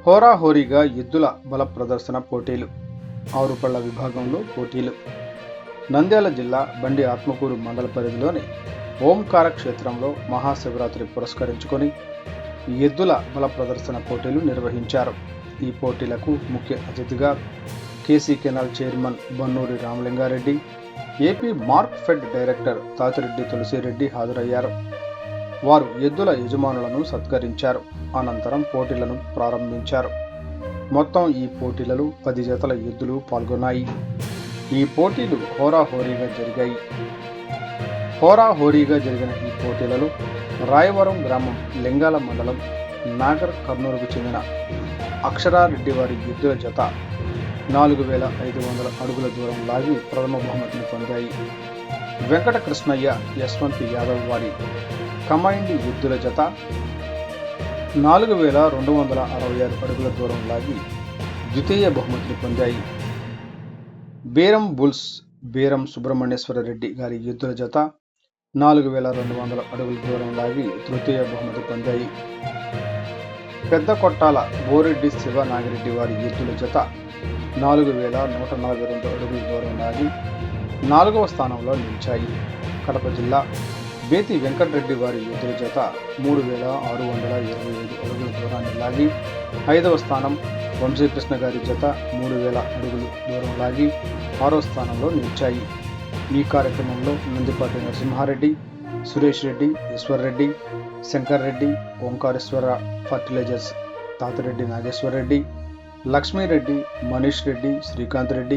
హోరాహోరీగా ఎద్దుల బల ప్రదర్శన పోటీలు. ఆరుపళ్ల విభాగంలో పోటీలు. నంద్యాల జిల్లా బండి ఆత్మకూరు మండల పరిధిలోని ఓంకార క్షేత్రంలో మహాశివరాత్రి పురస్కరించుకొని ఎద్దుల బల ప్రదర్శన పోటీలు నిర్వహించారు. ఈ పోటీలకు ముఖ్య అతిథిగా KC canal chairman Bannuri Ramalingareddy, AP Markfed director Tatireddy Tulasireddy హాజరయ్యారు. వారు ఎద్దుల యజమానులను సత్కరించారు. అనంతరం పోటీలను ప్రారంభించారు. మొత్తం ఈ పోటీలలో 10 జతల ఎద్దులు పాల్గొన్నాయి. ఈ పోటీలు హోరాహోరీగా జరిగాయి. హోరాహోరీగా జరిగిన ఈ పోటీలలో రాయవరం గ్రామం లింగాల మండలం నాగర్ కర్నూలుకు చెందిన అక్షరారెడ్డి వారి ఎద్దుల జత 4500 అడుగుల దూరం లాగి ప్రథమ బహుమతిని పొందాయి. వెంకట కృష్ణయ్య యశ్వంత్ యాదవ్ వారి కమైండ్ ఎద్దుల జత 4266 అడుగుల దూరం లాగి ద్వితీయ బహుమతిని పొందాయి. బేరం బుల్స్ బేరం సుబ్రహ్మణ్యేశ్వర రెడ్డి గారి ఎద్దుల జత 4200 అడుగుల దూరం లాగి తృతీయ బహుమతి పొందాయి. పెద్ద కొట్టాల బోరెడ్డి శివ నాగిరెడ్డి వారి ఎద్దుల జత 4142 అడుగుల దూరం లాగి 4వ స్థానంలో నిలిచాయి. కడప జిల్లా బేతి వెంకటరెడ్డి వారి ఎద్దుల జత 3625 అడుగుల దూరాన్ని లాగి 5వ స్థానం, వంశీకృష్ణ గారి జత 3000 అడుగులు దూరం లాగి 6వ స్థానంలో నిలిచాయి. ఈ కార్యక్రమంలో నందిపాటి నరసింహారెడ్డి, సురేష్ రెడ్డి, ఈశ్వర్ రెడ్డి, శంకర్ రెడ్డి, ఓంకారేశ్వర ఫర్టిలైజర్స్ తాతిరెడ్డి నాగేశ్వర్ రెడ్డి, లక్ష్మీరెడ్డి, మనీష్ రెడ్డి, శ్రీకాంత్ రెడ్డి,